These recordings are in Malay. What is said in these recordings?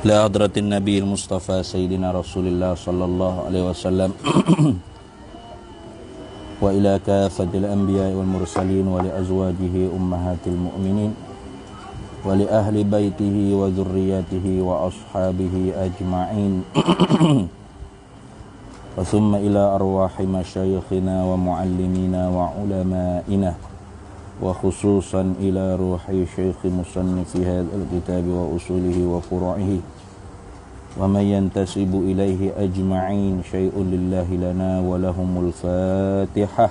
لحضرة النبي المصطفى سيدنا رسول الله صلى الله عليه وسلم وإلى كافة الأنبياء والمرسلين ولأزواجه أمهات المؤمنين ولأهل بيته وذريته وأصحابه أجمعين وثم إلى أرواح مشايخنا ومعلمينا وعلمائنا وخصوصا إلى روح شيخ مصنف هذا الكتاب وأصوله وفروعه ومن ينتسب إليه أجمعين شيء لله لنا ولهم الفاتحة.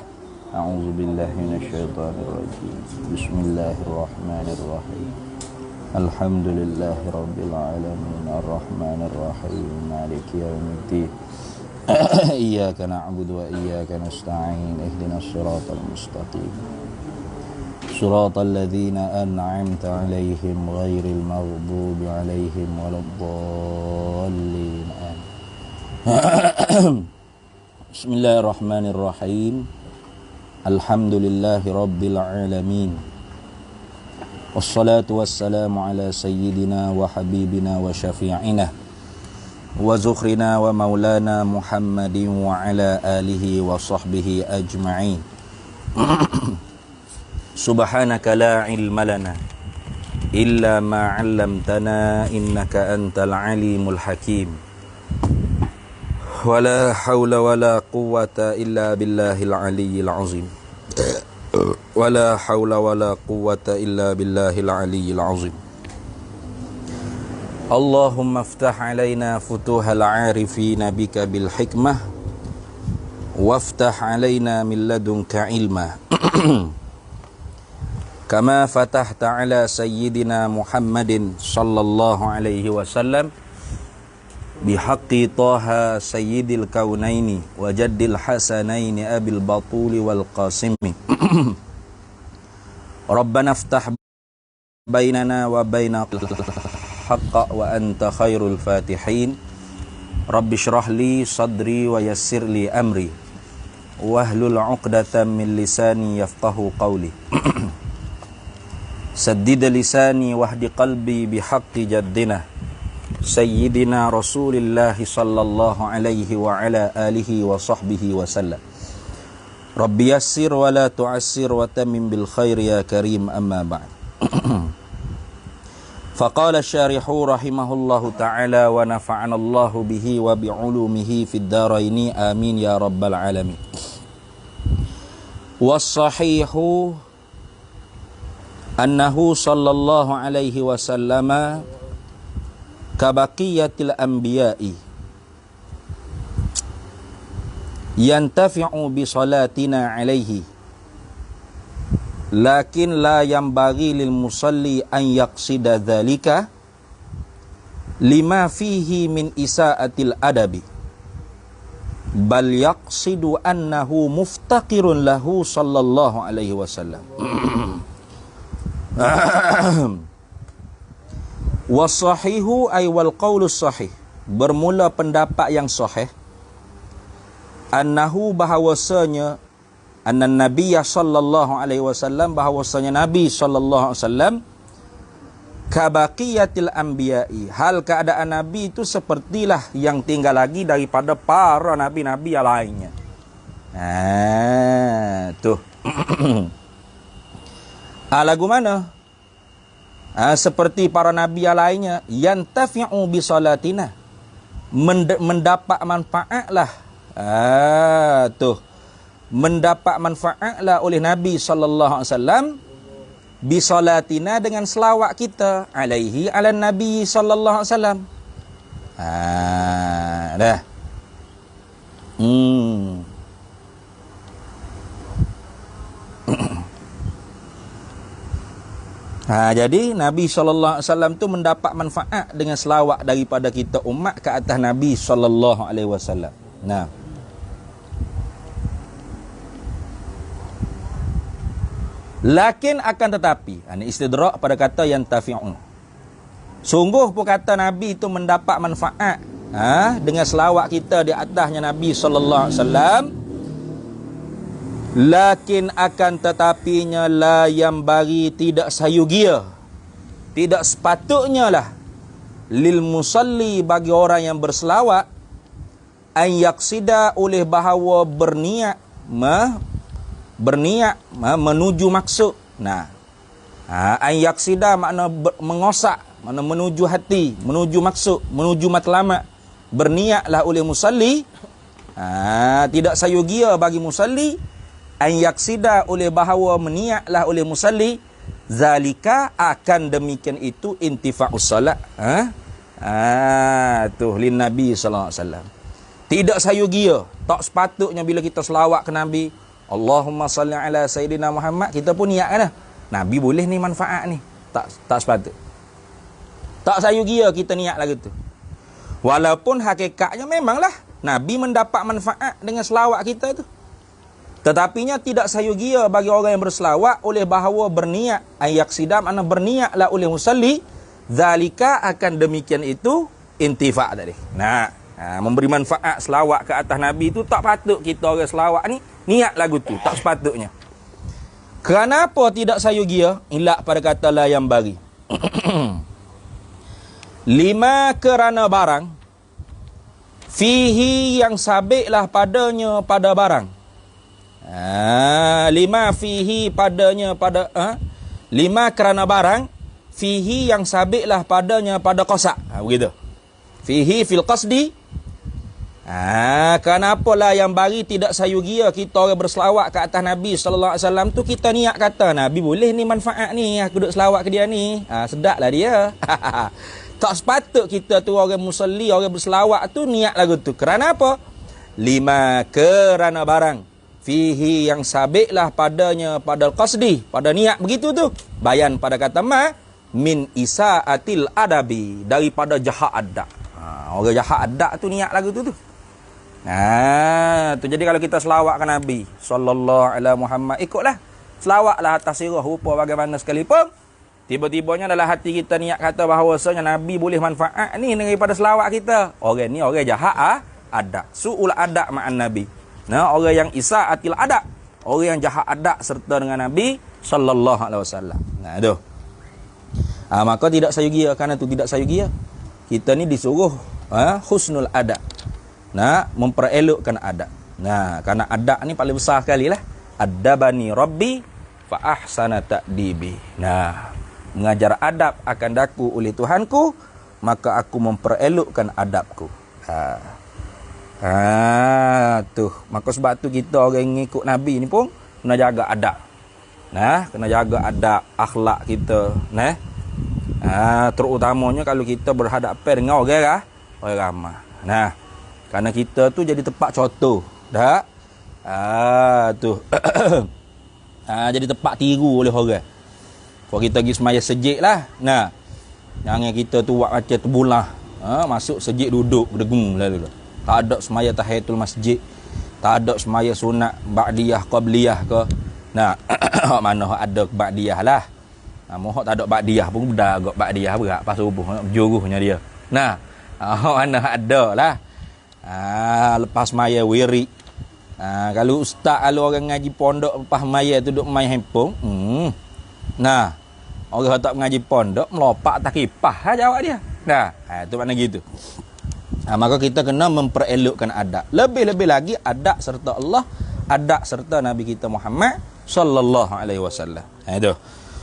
أعوذ بالله من الشيطان الرجيم. بسم الله الرحمن الرحيم. الحمد لله رب العالمين الرحمن الرحيم مالك يوم الدين إياك نعبد وإياك نستعين اهدنا الصراط المستقيم صراط الذين أنعمت عليهم غير المغضوب عليهم ولا الضالين بسم الله الرحمن الرحيم. الحمد لله رب العالمين والصلاة والسلام على سيدنا وحبيبنا وشفيعنا وزخرنا ومولانا محمد وعلى آله وصحبه أجمعين. سبحانك لا علم لنا إلا ما علمتنا إنك أنت العليم الحكيم ولا حول ولا قوة إلا بالله العلي العظيم ولا حول ولا قوة إلا بالله العلي العظيم. اللهم افتح علينا فتوح العارفين بك بالحكمة وافتح علينا من لدنك علما كما فتحت على سيدنا محمد صلى الله عليه وسلم بحق طه سيد الكونين وجد الحسنين أبي البطول والقاسم ربنا افتح بيننا وبين الحق وأنت خير الفاتحين رب اشرح لي صدري ويسر لي أمري واحلل عقدة من لساني يفقه قولي سدد لساني واهد قلبي بحق جدنا سيدنا رسول الله صلى الله عليه وعلى آله وصحبه وسلم رب يسر ولا تعسر وتمم بالخير يا كريم أما بعد. فقال الشارح رحمه الله تعالى ونفعنا الله به وبعلومه في الدارين آمين يا رب العالمين. والصحيح annahu sallallahu alaihi wasallam kabaqiyatil anbiya'i yantafi'u bi salatina alaihi lakin la yanbaghi lil musalli an yaqsida dhalika lima fihi min isa'atil adabi bal yaqsidu annahu muftaqirun lahu sallallahu alaihi wasallam. Wasahihu ay wal qaulus sahih, bermula pendapat yang sahih, annahu bahawasanya annan nabiyya sallallahu alaihi wasallam, bahawasanya nabi sallallahu alaihi wasallam kabaqiyatil anbiya'i, hal keadaan nabi itu sepertilah yang tinggal lagi daripada para nabi-nabi yang lainnya. Tuh. Lagu mana? Seperti para nabi yang lainnya, yantafi'u bi salatina, mendapat manfaatlah. Tuh. Mendapat manfaatlah oleh Nabi sallallahu alaihi wasallam bi salatina, dengan selawat kita alaihi ala nabi sallallahu alaihi wasallam. Dah. Jadi Nabi SAW tu mendapat manfaat dengan selawat daripada kita umat ke atas Nabi SAW. Nah, lakin akan tetapi, ini istidrak pada kata yang tafi'un. Sungguh pun kata Nabi itu mendapat manfaat dengan selawat kita di atasnya Nabi SAW. Lakin akan tetapinya la yang bagi, tidak sayugia, tidak sepatutnya lah lil musalli bagi orang yang berselawat an yaqsida oleh bahawa berniat menuju maksud. Nah, an yaqsida makna mengosak, makna menuju hati, menuju maksud, menuju matlamat. Berniatlah oleh musalli, tidak sayugia bagi musalli an yaqsida oleh bahawa meniatlah oleh musalli zalika akan demikian itu intifa'us salat. Tu lin Nabi sallallahu alaihi wasallam. Tidak sayugia, tak sepatutnya bila kita selawat ke Nabi, Allahumma salli ala Sayyidina Muhammad, kita pun niatkan dah. Nabi boleh ni manfaat ni. Tak sepatut. Tak sayugia kita niat lagu tu. Walaupun hakikatnya memanglah Nabi mendapat manfaat dengan selawat kita tu. Tetapinya tidak sayugia bagi orang yang berselawat oleh bahawa berniat ayaqsida makna berniatlah oleh musalli zalika akan demikian itu intifa' tadi. Memberi manfaat selawat ke atas Nabi itu tak patut kita orang selawat ni niat lagu tu, tak sepatutnya. Kenapa tidak sayugia? Ilak pada kata la yang bagi. 5 kerana barang fihi yang sabitlah padanya pada barang. 5 fihi padanya pada 5 kerana barang fihi yang sabitlah padanya pada qasak. Begitu. Fihi fil qasdi. Kenapalah yang bagi tidak sayugia kita orang berselawat ke atas Nabi sallallahu alaihi wasallam tu kita niat kata Nabi boleh ni manfaat ni aku duk selawat ke dia ni. Sedaplah dia. Tak sepatut kita tu orang musalli, orang berselawat tu niat lagu tu. Kerana apa? 5 kerana barang fihi yang sabitlah padanya pada qasdi, pada niat begitu tu. Bayan pada kata min isaatil adabi, daripada jahat adab. Orang jahat adab tu niat lagu tu. Tu jadi kalau kita selawat ke Nabi sallallahu alaihi Muhammad, ikutlah. Selawatlah atas sirah rupa bagaimana sekalipun. Tiba-tibanya dalam hati kita niat kata bahawasanya Nabi boleh manfaat ni daripada selawat kita. Orang ni orang jahat adab. Su'ul adab ma'an Nabi. Orang yang isaatil adab, orang yang jahat adab serta dengan Nabi sallallahu alaihi wasallam. Tu. Maka tidak sayugia, kerana tu tidak sayugia. Kita ni disuruh husnul adab. Memperelokkan adab. Kerana adab ni paling besar sekali lah. Adabani Rabbi fa ahsana ta'dibi. Mengajar adab akan daku oleh Tuhanku, maka aku memperelokkan adabku. Tu. Maka sebab tu kita orang yang ikut Nabi ni pun kena jaga adab. Kena jaga adab, akhlak kita. Terutamanya kalau kita berhadapan dengan orang ramai. Kerana kita tu jadi tempat contoh. Tu. Jadi tempat tiru oleh orang. Kalau kita pergi semaya sejik lah. Jangan kita tu buat macam terbulah. Masuk sejik duduk berdengung lalu. Tak ada semaya tahiyatul masjid. Tak ada semaya sunat ba'diyah qabliyah ke. Mana ada ba'diyah lah. Mohon tak ada ba'diyah pun dah agak ba'diyah berat pas subuh juruhnya dia. Mana ada lah. Lepas maya wirid. Kalau ustaz, kalau orang ngaji pondok lepas maya tu duk main handphone. Orang tak mengaji pondok melopak tak kipah jawab dia. Tu makna gitu. Maka kita kena memperelokkan adab. Lebih-lebih lagi adab serta Allah, adab serta Nabi kita Muhammad sallallahu alaihi wasallam. Itu.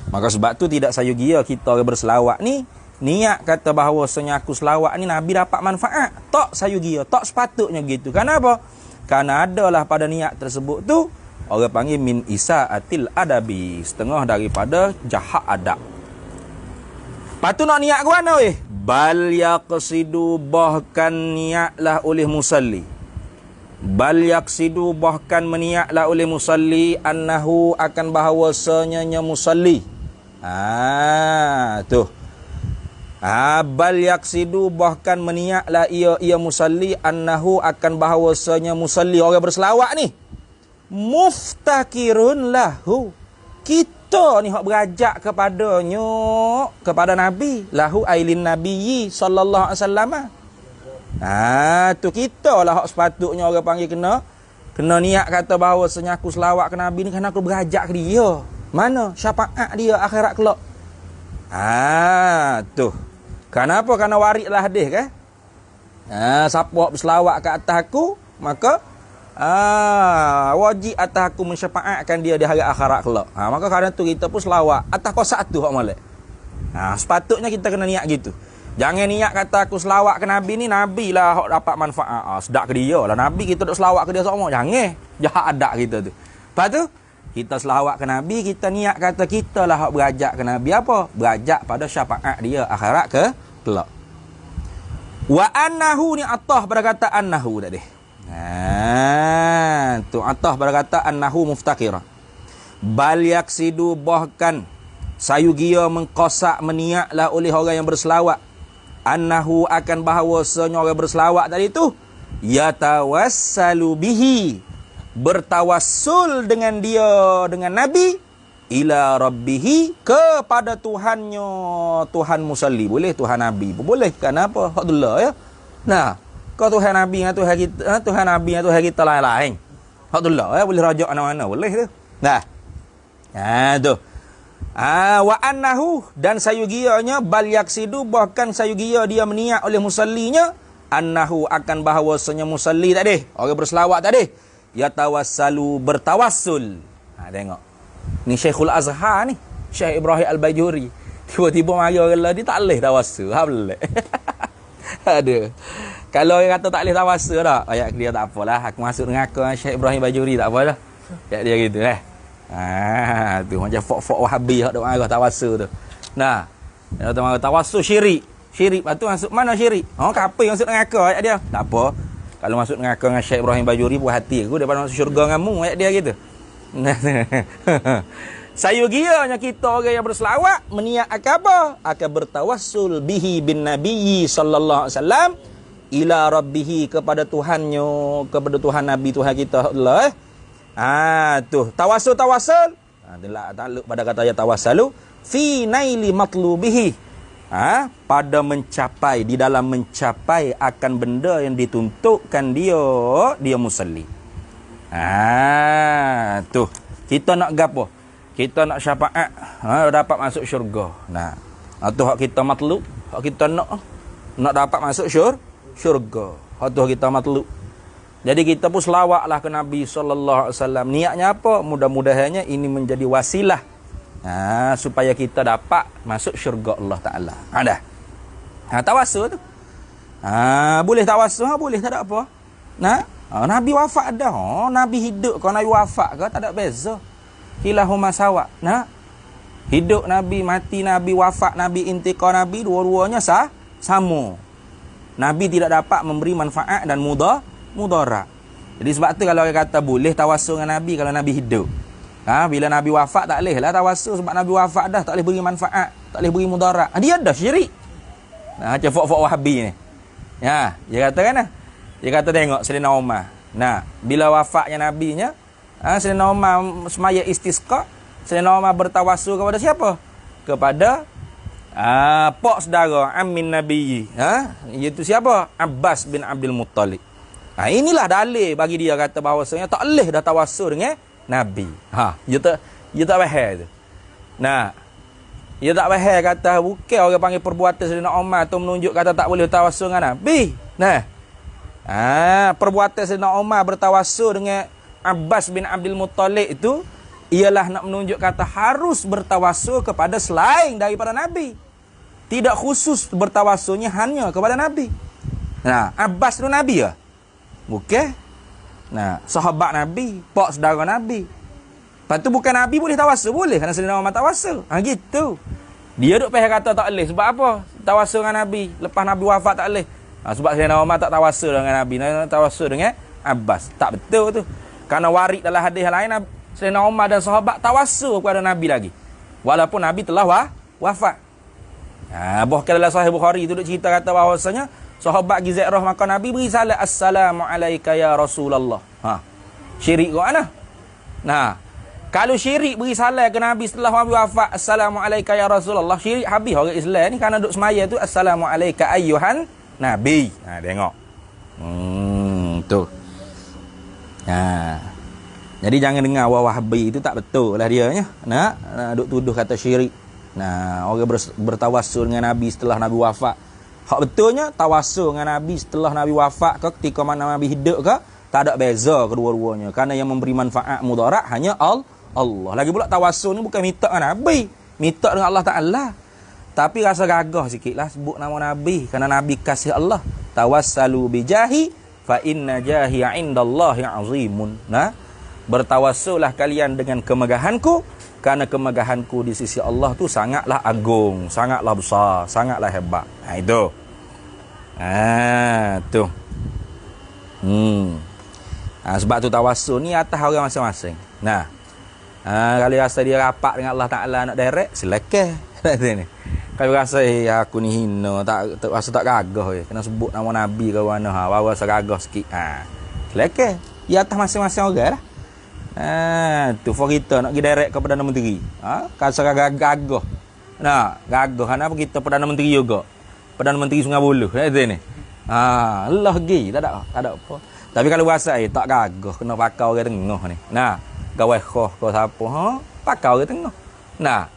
Maka sebab tu tidak sayugia kita orang berselawat ni niat kata bahawasanya aku selawat ni Nabi dapat manfaat. Tak sayugia, tak sepatutnya begitu. Kenapa? Kerana adalah pada niat tersebut tu orang panggil min isaatil adabi, setengah daripada jahat adab. Patu nak niat ke mana weh? Bal yaqsidu, bahkan niatlah oleh musalli. Bal yaqsidu, bahkan meniatlah oleh musalli annahu akan bahawasanya musalli. Tu. Bal yaqsidu, bahkan meniatlah ia musalli annahu akan bahawasanya musalli, orang berselawat ni muftakirun lahu, kita ni hak berajak kepadanya, kepada Nabi, lahu ailin nabiyyi sallallahu alaihi wasallam. Tu kita lah hak sepatutnya orang panggil kena niat kata bahawasanya aku selawat ke Nabi ni kerana aku berajak ke dia. Mana syafaat dia akhirat kelak. Tu. Kenapa? Karena warid lah hadis kan. Siapa berselawat ke atas aku, maka wajib atas aku mensyafaatkan dia di hari akhirat kelak. Maka kerana tu kita pun selawat atas kau satu hak molek. Sepatutnya kita kena niat gitu. Jangan niat kata aku selawat ke Nabi ni, Nabi lah hak dapat manfaat. Sedak ke dia lah. Nabi kita duk selawat ke dia semua. Jangan. Jahat adak kita tu. Lepas tu, kita selawat ke Nabi, kita niat kata kita lah hak berajak ke Nabi apa? Berajak pada syafaat dia akhirat ke kelak. Wa annahu ni atah berkata annahu dah deh. Tu atah berkata annahu muftaqira. Bal yaksidu bahkan sayugia mengkosak meniaklah oleh orang yang berselawat. Annahu akan bahawasanya orang berselawat tadi tu yatawassalu bihi, bertawassul dengan dia, dengan Nabi, ila rabbihi, kepada Tuhannya, Tuhan musalli. Boleh Tuhan Nabi pun boleh. Kenapa? Alhamdulillah ya. Nah, kau Tuhan Nabi dengan Tuhan kita, Tuhan Nabi dengan Tuhan kita lain-lain. Alhamdulillah ya, boleh rajak mana-mana boleh tu. Nah. Tu. Wa annahu, dan sayugianya bal yaksidu, bahkan sayugia dia meniak oleh musallinya, annahu akan bahawasanya musalli tadi, orang berselawat tadi, yatawassalu, bertawassul. Tengok. Ni Syekhul Azhar ni, Syekh Ibrahim Al-Bajuri. Tiba-tiba mari orang lain, dia tak boleh tawassul. Boleh. Ada. Kalau orang kata tak boleh tawassul dah, ayat dia tak apalah, aku masuk dengan aku Syekh Ibrahim Bajuri tak apalah. Ayat dia gitu tu macam fok-fok Wahabi hak dok marah tawassul tu. Nah, dia marah tawassul syirik. Syirik patu masuk mana syirik? Kape masuk dengan aku ayat dia. Tak apa. Kalau masuk dengan aku dengan Syekh Ibrahim Bajuri puas hati aku daripada masuk syurga denganmu ayat dia gitu. Sayugianya kita orang yang berselawat meniat apa? Akan bertawassul bihi bin Nabi sallallahu alaihi wasallam ila rabbihi, kepada Tuhannya, kepada Tuhan Nabi Tuhan kita Allah. Tu tawassul. Adalah takluk pada kata ya tawassalu fi naili matlubihi. Pada mencapai, di dalam mencapai akan benda yang dituntutkan dia musalli. Tu kita nak gapo? Kita nak syafaat, dapat masuk syurga. Nah, tu hak kita matlub, hak kita nak dapat masuk syurga. Hak tu kita matlub. Jadi kita pun selawatlah ke Nabi sallallahu alaihi wasallam. Niatnya apa? Mudah-mudahannya ini menjadi wasilah supaya kita dapat masuk syurga Allah Taala. Dah. Tawassul tu. Boleh tawassul, boleh, tak ada apa. Nabi wafat dah. Nabi hidup, kalau Nabi wafat ke tak ada beza. Kilahuma sawa. Hidup Nabi, mati Nabi, wafat Nabi, intiqal Nabi, dua-duanya sama. Nabi tidak dapat memberi manfaat dan mudarat. Jadi sebab tu kalau orang kata boleh tawassul dengan Nabi kalau Nabi hidup. Bila Nabi wafat tak boleh lah tawassul, sebab Nabi wafat dah, tak boleh beri manfaat, tak boleh beri mudarat. Dia dah syirik. Macam fok-fok Wahabi ni. Dia kata kan dia kata tengok Sayyidina Umar. Bila wafatnya Nabinya, Sayyidina Umar semaya istisqa, Sayyidina Umar bertawassul kepada siapa? Kepada pak saudara amin Nabi. Iaitu siapa? Abbas bin Abdul Muttalib. Inilah dalil bagi dia kata bahawasanya tak boleh dah tawassul dengan Nabi. Dia tak faham tu. Dia tak faham kata bukan orang panggil perbuatan Sayyidina Umar tu menunjuk kata tak boleh tawassul dengan Nabi. Perbuatan Sayyidina Umar bertawassul dengan Abbas bin Abdul Muttalib itu ialah nak menunjuk kata harus bertawassul kepada selain daripada Nabi. Tidak khusus bertawassulnya hanya kepada Nabi. Abbas tu Nabi ya? Bukan. Sahabat Nabi, pak saudara Nabi. Lepas tu bukan Nabi boleh tawassul, boleh kerana Sayyidina Umar tawassul. Gitu. Dia duk payah kata tak boleh. Sebab apa? Tawassul dengan Nabi. Lepas Nabi wafat tak boleh. Sebab Sayyidina Umar tak tawassul dengan Nabi, tawassul dengan Abbas. Tak betul tu. Kerana warid dalam hadis lain, Sayyidina Umar dan sahabat tawassul kepada Nabi lagi. Walaupun Nabi telah wafat. Bahkan dalam Sahih Bukhari tu duk cerita kata bahawasanya sahabat Gizat roh maka Nabi beri salam, assalamu alayka ya Rasulullah. Syirik kau mana? Kalau syirik beri salam ke Nabi setelah Nabi wafat, assalamu alayka ya Rasulullah, syirik habis orang Islam ni kerana duk semaya tu assalamu alayka ayyuhan Nabi. Tengok. Tu. Jadi jangan dengar Wahabi itu tak betul lah dia nya. Duk tuduh kata syirik. Nah, orang bertawassul dengan Nabi setelah Nabi wafat. Hak betulnya tawassul dengan Nabi setelah Nabi wafat ke ketika mana Nabi hidup ke, tak ada beza kedua-duanya. Karena yang memberi manfaat mudarat hanya Allah. Lagi pula tawassul ni bukan minta dengan Nabi, minta dengan Allah Taala. Tapi rasa gagah sikitlah sebut nama Nabi kerana Nabi kasih Allah. Tawassalu bijahi fa inna jahi 'indallahi 'azimun. Nah, bertawassullah kalian dengan kemegahanku kerana kemegahanku di sisi Allah tu sangatlah agung, sangatlah besar, sangatlah hebat. Ha itu. Tu. Sebab tu tawassul ni atas orang masing-masing. Nah. Kalau rasa dia rapat dengan Allah Taala nak direct, silakan. Ni. Kalau rasa aku ni hina, tak rasa tak gagah kena sebut nama Nabi ke mana, bawa rasa gagah sikit. Silakan. Dia atas masing-masing orang lah. Tu for kita nak pergi direct ke Perdana Menteri. Rasa gagah. Nah, gagah kenapa kita Perdana Menteri juga. Perdana Menteri Sungai Buloh, ni. Allah pergi, tak ada apa. Tapi kalau rasa tak gagah kena pakai orang tengah ni. Nah, gawai khoh ke siapa, pakai orang tengah. Nah,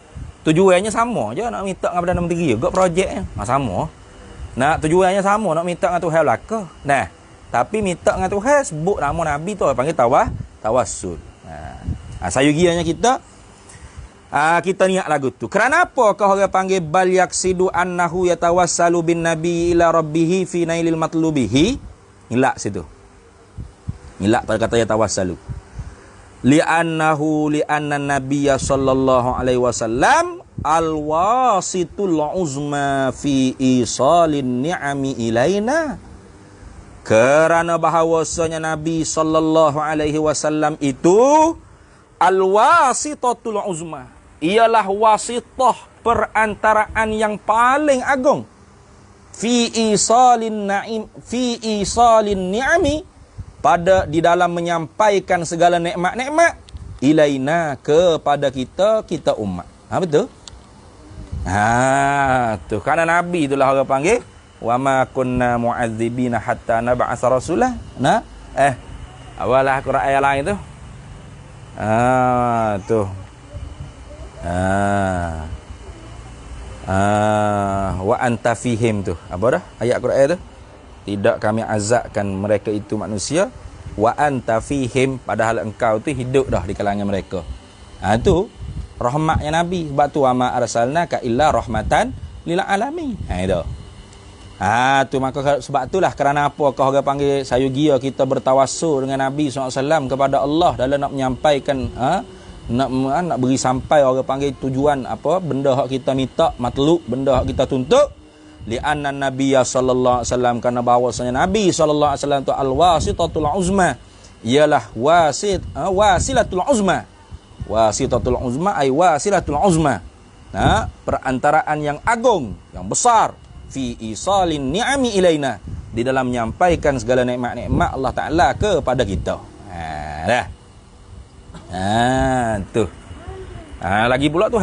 tujuannya sama je nak minta dengan Perdana Menteri juga projeknya. Sama. Nah, tujuannya sama nak minta dengan Tuhan belaka. Nah, tapi minta dengan Tuhan sebut nama Nabi tu panggil tawassul. Sayugianya kita niat lagu tu. Kerana apa kau orang panggil bal yaksidu annahu yatawassalu bin nabi ila rabbih fi nailil matlubihi? Ilak situ. Ilak pada kata yatawassalu. Li'anna nabiyya sallallahu alaihi wasallam al-wasitul uzma fi isalin ni'ami ilaina. Kerana bahawasanya Nabi sallallahu alaihi wasallam itu al-wasitatul uzma, ialah wasitah perantaraan yang paling agung fi isalin ni'ami, pada di dalam menyampaikan segala nikmat-nikmat ilaina kepada kita umat. Betul? Tu kerana Nabi itulah orang panggil wa ma kunna mu'adzibina hatta nab'atsa rasulah. Nah, awalah Quran ayat lain tu. Tu. Wa anta fihim tu. Apa dah ayat Quran tu? Tidak kami azabkan mereka itu manusia, wa anta fihim, padahal engkau tu hidup dah di kalangan mereka. Tu rahmatnya Nabi. Sebab tu wa ma arsalnaka illa rahmatan lil alamin. Itu. Tu maka sebab itulah kerana apa kau orang panggil sayugia kita bertawassul dengan Nabi SAW kepada Allah dalam nak menyampaikan nak beri sampai orang panggil tujuan apa benda hak kita minta matlub, benda hak kita tuntut. Li'anna nabiyya sallallahu alaihi wasallam, karena bahawasanya Nabi sallallahu alaihi wasallam tu al-wasitatul uzma, ialah wasilatul uzma. Wasitatul uzma ay wasilatul uzma. Nah, perantaraan yang agung, yang besar fi isalin ni'ami ilaina, di dalam menyampaikan segala nikmat-nikmat Allah Taala kepada kita. Tu. Lagi pula tu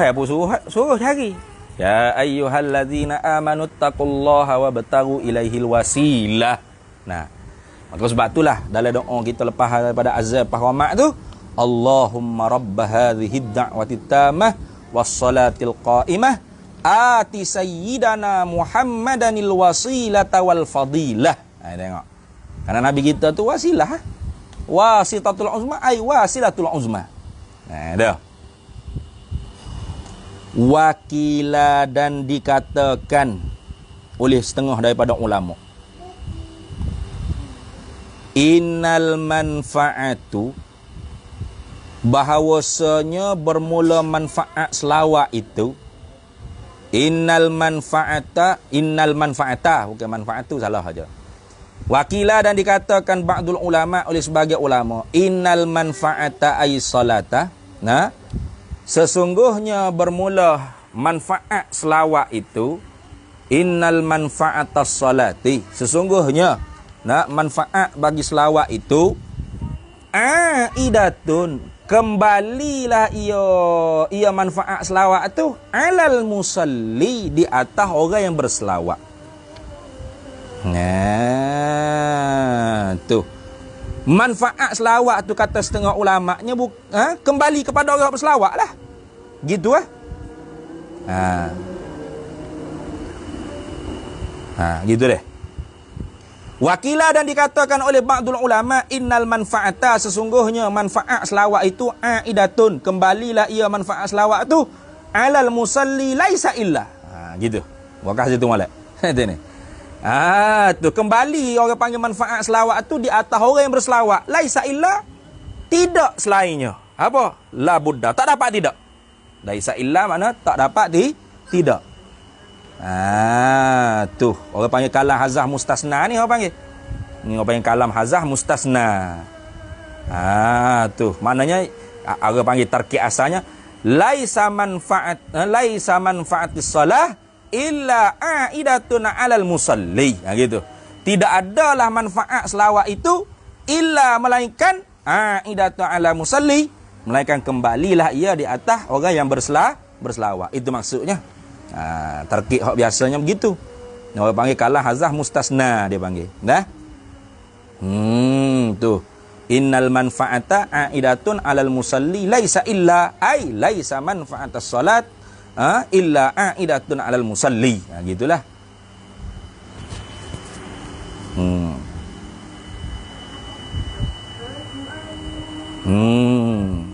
suruh cari. Ya ayyuhallazina amanu taqullaha wabtagu ilaihil wasilah. Nah, maka sebab itulah dalam doa kita lepas daripada azab rahmat tu, Allahumma rabb hadhihi ad-da'wati tammah was-salatil qa'imah ati sayyidana Muhammadanil wasilata wal fadilah. Tengok. Karena Nabi kita tu wasilah. Wasitatul uzma ay wasilatul uzma. Dah. Wakila, dan dikatakan oleh setengah daripada ulama, innal manfaatu, bahawasanya bermula manfaat selawat itu, innal manfaata bukan manfaat tu, salah aja. Wakila, dan dikatakan ba'dul ulama oleh sebagai ulama, innal manfaata ay salata. Nah, sesungguhnya bermula manfaat selawat itu, innal manfaatas salati, sesungguhnya manfaat bagi selawat itu aidatun, kembalilah ia manfaat selawat itu alal musalli, di atas orang yang berselawat. Tu manfaat selawat tu kata setengah ulamanya kembali kepada orang berselawat lah. Gitu Gitu deh. Wakila dan dikatakan oleh ba'dul ulama, innal manfa'ata, sesungguhnya manfaat selawat itu aidatun, kembalilah ia manfaat selawat tu alal musalli laisa illa. Gitu. Wakah situ molek. Itu ni. Tu kembali orang panggil manfaat selawat tu di atas orang yang berselawat. Laisa illa, tidak selainnya. Apa? La budda, tak dapat tidak. Laisa illa mana tak dapat tidak. Tu orang panggil kalam hazah mustasna ni, orang panggil. Ni orang panggil kalam hazah mustasna. Tu maknanya orang panggil tarkib asalnya laisa manfaatis salah illa aidatun 'alal musalli. Gitu. Tidak adalah manfaat selawat itu illa melainkan aidatun 'alal musalli, melainkan kembalilah ia di atas orang yang berselawat. Itu maksudnya. Tarkib hak biasanya begitu. Orang panggil kalam hazah mustasna, dia panggil. Dah? Tu. Innal manfaata aidatun 'alal musalli laisa illa ai laisa manfaatas salat illa aidatun 'alal musalli. Gitulah.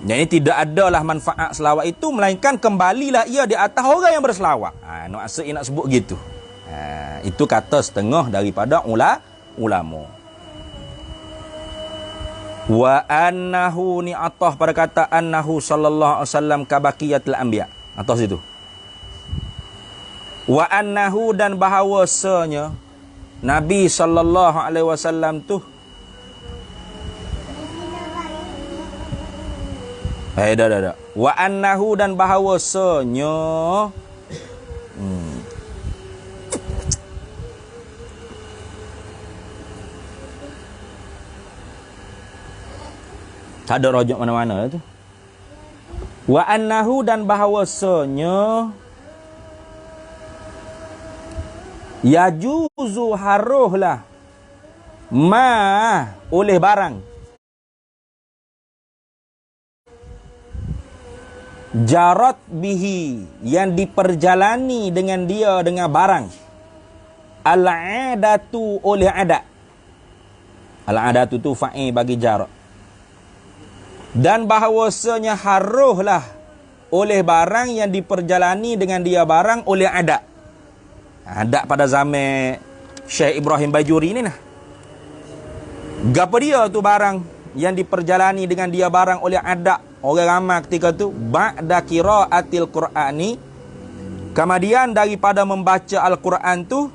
Jadi tidak adalah manfaat selawat itu melainkan kembalilah ia di atas orang yang berselawat. Nak sebut gitu. Itu kata setengah daripada ulama. Wa annahu ni atah pada kata annahu sallallahu alaihi wasallam kabaqiyatil anbiya. Atas itu. Wa annahu dan bahawasanya Nabi sallallahu alaihi wasallam tu dah. Wa annahu dan bahawasanya tak ada rojak mana-mana tu. Wa annahu dan bahawasanya yajuzu haruhlah ma oleh barang jarat bihi yang diperjalani dengan dia dengan barang al-adatu oleh adat. Al-adatu tu fa'il bagi jarat. Dan bahawasanya haruhlah oleh barang yang diperjalani dengan dia barang oleh adat. Adat pada zaman Syekh Ibrahim Bajuri ni nah. Gapo dia tu barang yang diperjalani dengan dia barang oleh adat orang ramai ketika tu ba'da qiraatil Qur'ani, kemudian daripada membaca Al-Quran tu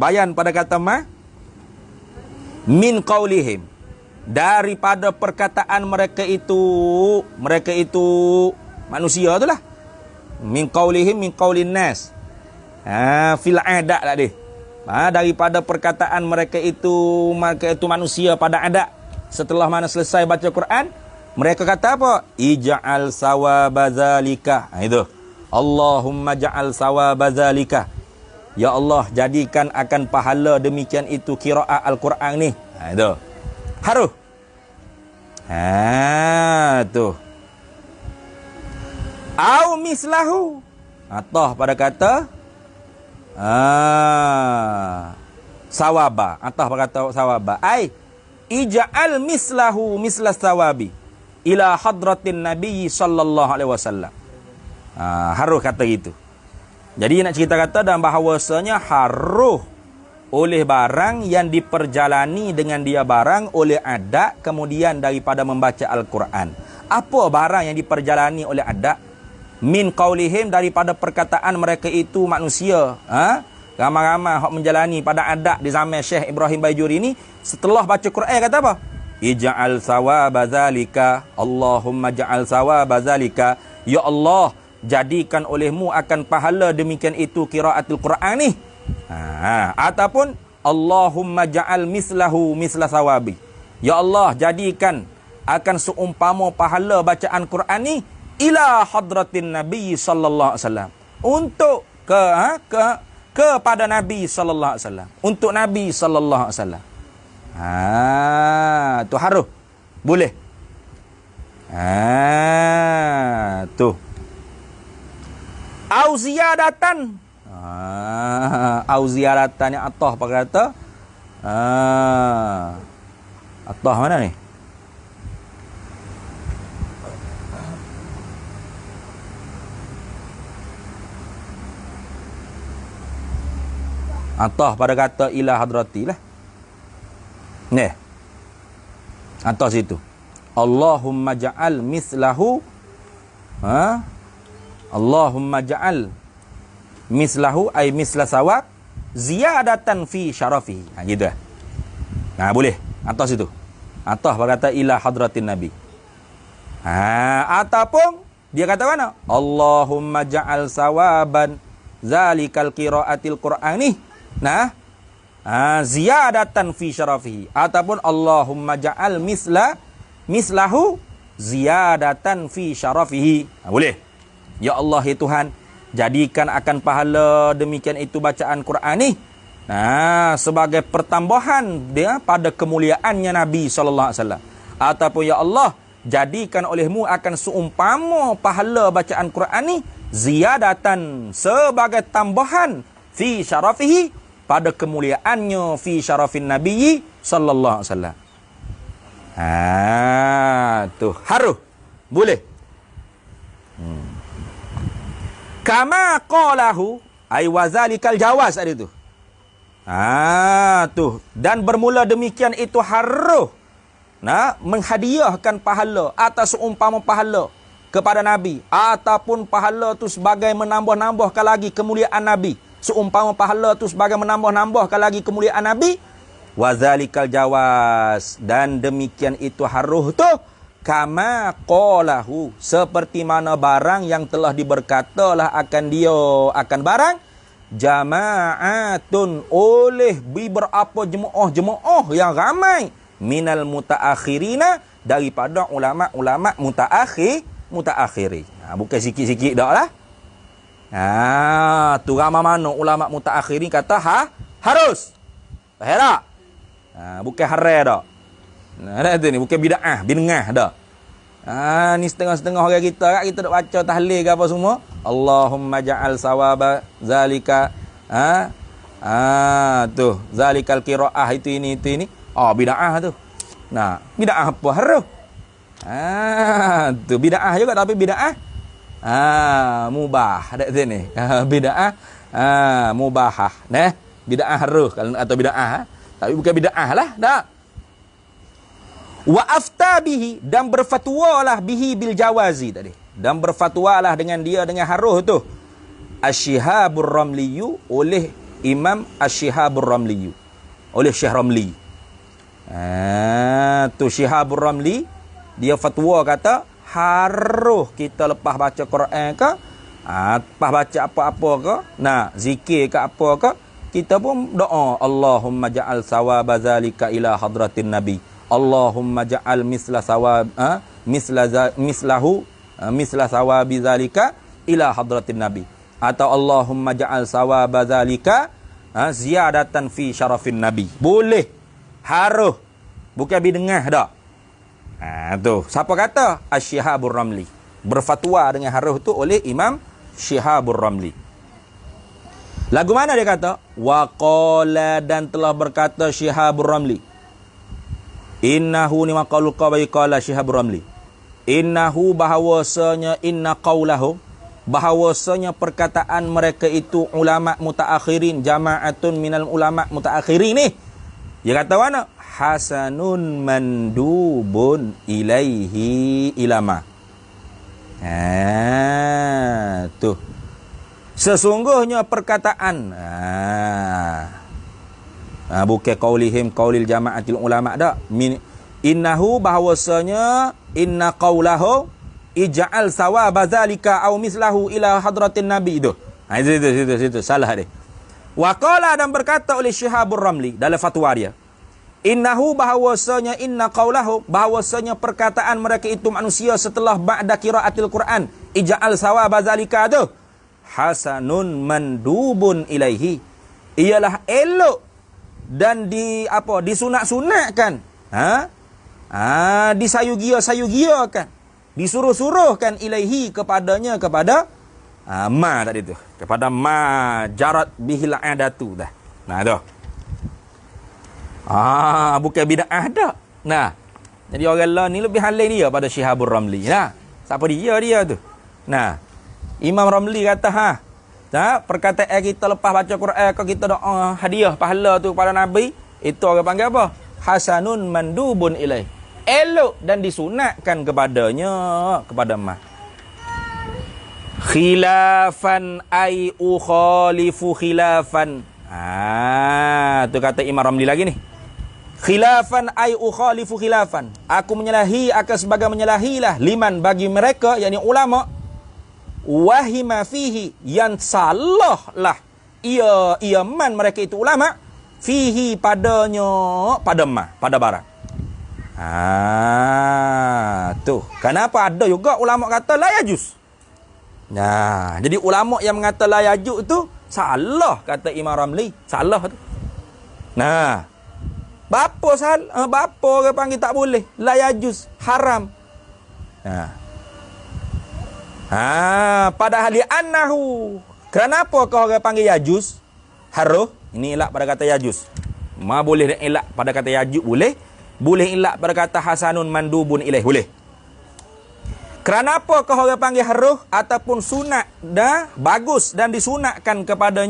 bayan pada kata min qaulihim, daripada perkataan mereka itu manusia tu lah, min qaulihim min qaulin nas fil adat lah dia. Daripada perkataan mereka itu manusia pada adat. Setelah mana selesai baca Quran, mereka kata apa? Ija'al sawaba zalika. Itu. Allahumma ja'al sawaba zalika. Ya Allah, jadikan akan pahala demikian itu qiraat Al-Quran ni. Itu. Haruh. Tu. Au mislahu. Atah pada kata sawaba. Atah pada kata sawaba. Ija'al mislahu mislas sawabi ila hadratin Nabi sallallahu alaihi wasallam. Haruh kata gitu. Jadi nak cerita kata dan bahawasanya haruh oleh barang yang diperjalani dengan dia barang oleh adat kemudian daripada membaca Al-Quran. Apa barang yang diperjalani oleh adat? Min qaulihim, daripada perkataan mereka itu manusia. Ramai-ramai hak menjalani pada adat di zaman Syekh Ibrahim Bajuri ini, setelah baca Quran kata apa? Ija'al sawaba zalika, Allahumma ja'al sawaba zalika. Ya Allah, jadikan olehmu akan pahala demikian itu qiraatul Quran ni. Ataupun Allahumma ja'al mislahu misla sawabi. Ya Allah, jadikan akan seumpama pahala bacaan Quran ni ila hadratin Nabi sallallahu alaihi wasallam. Untuk kepada Nabi sallallahu alaihi wasallam, untuk Nabi sallallahu alaihi wasallam. Tu haruh. Boleh. Tu. Au ziyadatan. Au ziyadatan yang atah apa kata? Atah mana ni? Atah pada kata ila hadrati lah. Ni. Atah situ. Allahumma ja'al mislahu Allahumma ja'al mislahu ay misla sawab ziyadatan fi syarafihi. Gitu lah. Boleh. Atah situ. Atah pada kata ila hadratin nabi. Ataupun dia kata mana? Allahumma ja'al sawaban zalikal qiraatil qur'ani. Ziyadatan fi syarafihi. Ataupun Allahumma ja'al mislahu ziyadatan fi syarafihi. Boleh. Ya Allah ya Tuhan, jadikan akan pahala demikian itu bacaan Quran ni sebagai pertambahan dia pada kemuliaannya Nabi SAW. Ataupun ya Allah, jadikan olehmu akan seumpama pahala bacaan Quran ni ziyadatan sebagai tambahan fi syarafihi pada kemuliaannya fi syarafin Nabi sallallahu alaihi wasallam. Tu haruh boleh. Kama qalahu ay wazalikal jawaz ada tu. Tu dan bermula demikian itu haruh menghadiahkan pahala atas seumpama pahala kepada Nabi, ataupun pahala tu sebagai menambah-nambahkan lagi kemuliaan Nabi, seumpama pahala tu sebagai menambah-nambahkan lagi kemuliaan Nabi. Wazalikal jawaz, dan demikian itu haruh tu kama qalahu, seperti mana barang yang telah diberkatalah akan dia akan barang jama'atun oleh beberapa jemaah yang ramai minal mutaakhirina, daripada ulama-ulama mutaakhirin. Bukan sikit-sikit dak lah. Tu ramai mana ulama mutaakhirin kata harus. Faham tak? Bukan haram dak. Tu ni bukan bid'ah, bid'ah dak. Ni setengah-setengah orang kita dok baca tahlil ke apa semua. Allahumma ja'al sawaba zalika tu zalikal qiraah itu ini. Bid'ah tu. Bid'ah apa haram? Tu bid'ah juga, tapi bid'ah mubah ada sini. Bid'ah mubahah. Bid'ah haram atau bid'ah, tapi bukan bid'ah lah, tak. Wa afta bihi, dan berfatwalah bihi bil jawazi tadi. Dan berfatwalah dengan dia dengan haruh tu. Asy-Syihabur Ramli, oleh Imam Asy-Syihabur Ramli, oleh Syekh Ramli. Tu Syihabur Ramli dia fatwa kata haruh kita lepas baca Quran ke, lepas baca apa-apa ke, zikir ke apa ke, kita pun doa Allahumma ja'al sawaba zalika ila hadratin nabi. Allahumma ja'al misla sawab misla sawabi zalika ila hadratin nabi. Atau Allahumma ja'al sawaba zalika ziyadatan fi syarafin nabi. Boleh. Haruh. Bukan bidengah dak. Tu. Siapa kata? Asy-Syihabur Ramli. Berfatwa dengan haruh tu oleh Imam Syihabur Ramli. Lagu mana dia kata? Wa qala, dan telah berkata Syihabur Ramli. Innahu ni maqalul qawi qala Syihabur Ramli. Innahu, bahawasanya, inna qawlahu, bahawasanya perkataan mereka itu ulama mutaakhirin, jama'atun minal ulama mutaakhirin ni. Dia kata mana? Hasanun mandubun ilaihi ilama. Tu. Sesungguhnya perkataan bukan qaulihim qaulil jama'atil ulama dak. Innahu, bahawasanya, inna qaulahu ij'al sawaba zalika aw mislahu ila hadratin nabi itu. Itu salah dia. Wa qala, dan berkata oleh Syihabur Ramli dalam fatwa dia. Innahu, bahawasanya, inna qaulahu, bahawasanya perkataan mereka itu manusia setelah ba'da qiraatil Quran, ij'al sawaba zalika tu hasanun mandubun ilaihi, ialah elok dan disunat-sunatkan, disayugia-sayugiakan, disuruh-suruhkan ilaihi kepadanya, kepada Ma tadi tu. Kepada ma jarat bihil adatu dah. Nah tu. Bukan bid'ah dah. Nah. Jadi orang lain ni lebih halal dia pada Syihabur Ramli. Nah. Siapa dia tu? Nah. Imam Ramli kata perkataan kita lepas baca Quran kalau kita doa hadiah pahala tu pada Nabi, itu orang panggil apa? Hasanun mandubun ilaih. Elok dan disunatkan kepada mah. Khilafan ay ukhalifu khilafan. Tu kata Imam Ramli lagi ni. Khilafan ay ukhalifu khilafan. Aku menyalahi akan sebagai menyalahilah liman bagi mereka, yakni ulama, wahima fihi yang salah lah ia man mereka itu ulama fihi padanya pada barang. Tu kenapa ada juga ulama kata la yajuz. Nah, jadi ulama yang mengata la yajuz tu salah, kata Imam Ramli, salah tu. Nah, bapa orang panggil tak boleh, la yajuz, haram. Padahal annahu, kenapa kau orang panggil yajuz? Haruh, ini elak pada kata yajuz. Boleh elak pada kata yajuz, boleh elak pada kata hasanun mandubun ilaih, boleh. Kenapa kau orang panggil haruh ataupun sunat dah bagus dan disunatkan kepada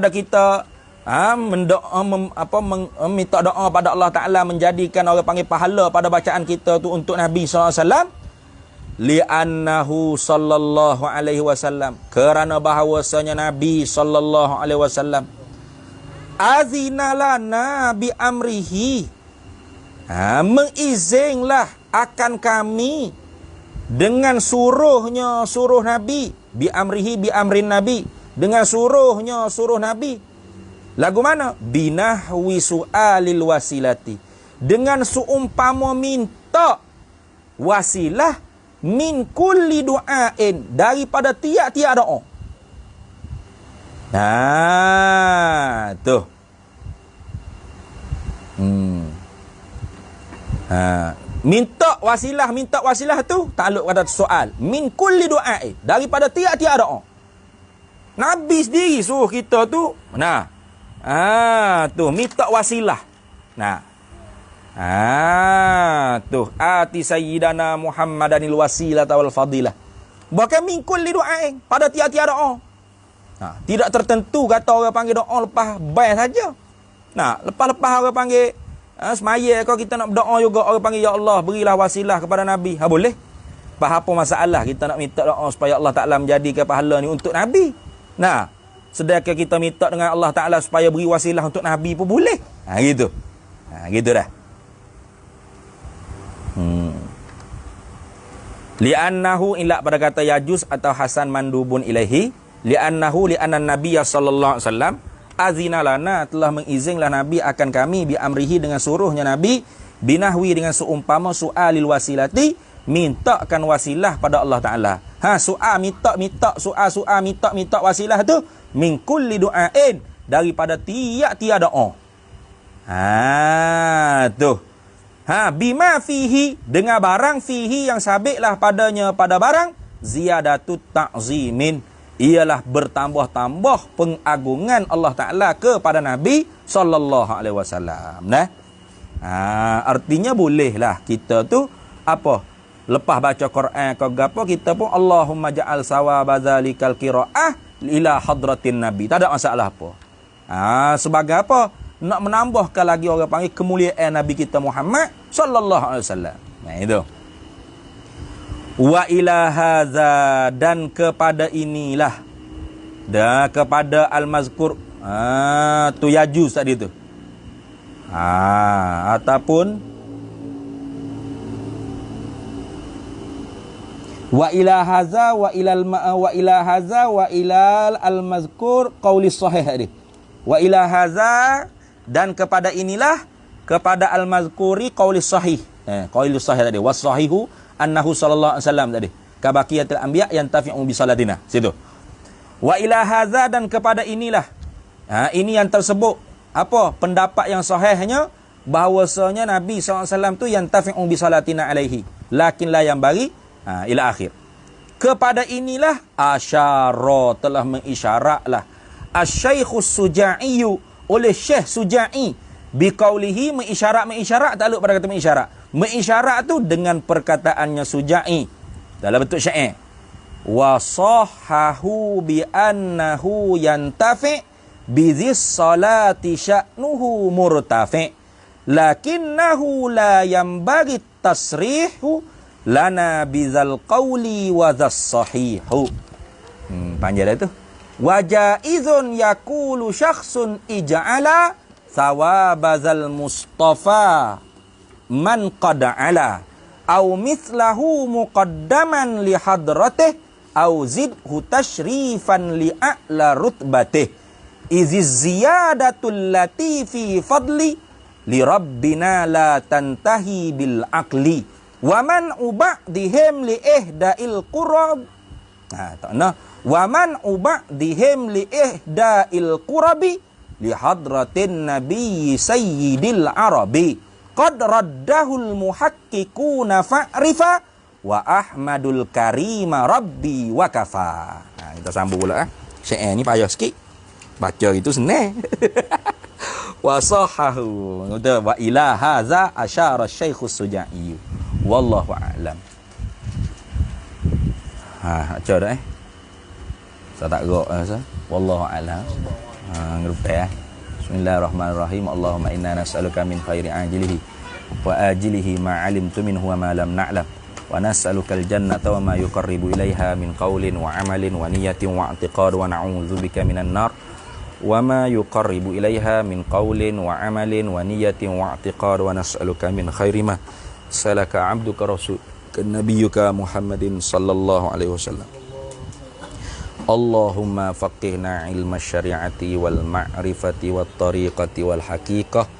kita minta doa pada Allah Ta'ala, menjadikan orang panggil pahala pada bacaan kita tu untuk Nabi SAW. Li'annahu sallallahu alaihi wasallam, kerana bahawasanya Nabi sallallahu alaihi wasallam azina lana bi amrihi, mengizinlah akan kami dengan suruh Nabi, bi amrin Nabi, dengan suruh Nabi. Lagu mana? Binahwi su'alil wasilati, dengan seumpama minta wasilah, min kulli du'ain, daripada tiap-tiap doa. Tu. Minta wasilah tu takluk pada soal. Min kulli du'ain, daripada tiap-tiap doa. Nabi sendiri suruh kita tu. Tu minta wasilah. Tu ati sayyidana Muhammadanil wasilata wal fadilah. Bahkan min kulli du'ain, pada tiap-tiap doa. Tidak tertentu kata orang panggil doa lepas baik saja. Lepas-lepas orang panggil semaya kau kita nak berdoa juga, orang panggil ya Allah berilah wasilah kepada Nabi. Boleh. Apa masalah kita nak minta doa supaya Allah Ta'ala menjadikan pahala ni untuk Nabi. Sedangkan kita minta dengan Allah Ta'ala supaya beri wasilah untuk Nabi pun boleh. Gitu. Gitu dah. Li'annahu illa pada kata yajuz atau hasan mandubun ilaihi. Li'anna Nabiya sallallahu alaihi wasallam azina lana, telah mengizinlah Nabi akan kami, bi amrihi dengan suruhnya Nabi, binahwi dengan seumpama su'alil wasilati, mintakan wasilah pada Allah Ta'ala. Su'a minta wasilah tu min kulli du'ain, daripada tiap-tiap doa. Tu. Bima fihi, dengan barang fihi yang sabitlah padanya pada barang, ziyadatut ta'zimin, ialah bertambah-tambah pengagungan Allah Ta'ala kepada Nabi sallallahu alaihi wasallam. Artinya bolehlah kita tu lepas baca Quran ke gapo, kita pun Allahumma ja'al sawaba zalikal qiraah ila hadratin Nabi. Tak ada masalah apa. Sebagai apa? Nak menambahkan lagi orang panggil kemuliaan Nabi kita Muhammad sallallahu alaihi wasallam. Itu. Wa ila hadza, dan kepada inilah, kepada al-mazkur, tu yajuz tadi tu. Ataupun wa ila hadza wa ilal al-mazkur qauli sahih tadi. Wa ila hadza, dan kepada inilah, kepada al-mazkuri qauli sahih. Qauli sahih tadi, was sahihu annahu sallallahu alaihi wasallam tadi, kabaqiyatil anbiya yantafi'u bi salatina. Situ. Wa ila hadza, dan kepada inilah. Ini yang tersebut pendapat yang sahihnya, bahawasanya Nabi SAW tu yantafi'u bi salatina alaihi, lakin la yang bagi ila akhir. Kepada inilah asyara, telah mengisyaratlah Asy-Syaikhus Suja'i, oleh Syekh Suja'i, biqaulihi, mengisyarat takluk pada kata mengisyarat. Mengisyarat tu dengan perkataannya Suja'i dalam bentuk syair. Wa sahhahu bi annahu yantafi bi dhis salati sya'nuhu murtafi lakinnahu la yanbaghi tasrihu lana bizal qawli wa dhas sahihu. Panjang dah tu. Wa jaizun yaqulu syakhsun ij'ala thawabazal mustafa man qad ala au mithlahu muqaddaman li hadratih au zidhu tashrifan li a'la rutbatih iziz ziyadatul latifi fadli li rabbina la tantahi bil aqli wa man uba'dihim li ihda'il qurab. Tak nah. Wa man uba'dihim li ihda'il qurabi li hadratin nabiyyi sayyidil arabi qad raddahul muhaqqiquna fa'rifa wa ahmadul karima rabbi wa kafa. Kita sambung pula syair ni payah sikit. Baca itu senang. Wa sahahu. Wa ila hadza asyara Syaikhus Suja'i. Wallahu a'lam. Baca dah Saya tak gerak saya. Wallahu a'lam. Ngerupai Bismillahirrahmanirrahim. Allahumma inna nas'aluka min khairi ajilihi wa ajilihi ma 'alimtu minhu wa ma lam na'lam. Wa nas'aluka al-jannata wa ma yuqarribu ilaiha min qawlin wa 'amalin wa niyatin wa i'tiqad wa na'udzubika minan nar wa ma yuqarribu ilaiha min qawlin wa 'amalin wa niyatin wa i'tiqad wa nas'aluka min khairi ma salaka 'abduka rasulka nabiyyuka Muhammadin sallallahu alaihi wasallam. Allahumma faqihna ilma syari'ati wal ma'rifati wat tariqati wal haqiqah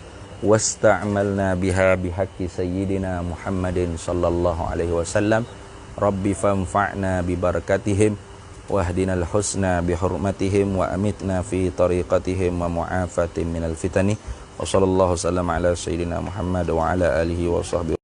wasta'malna biha bihaqqi sayyidina Muhammadin sallallahu alaihi wasallam. Rabbi fanfa'na bi barakatihim wahdinal husna bi hurmatihim wa amitna fi tariqatihim wa mu'afatin minal fitani. Wa sallallahu sallam ala sayyidina Muhammad wa ala alihi wa sahbihi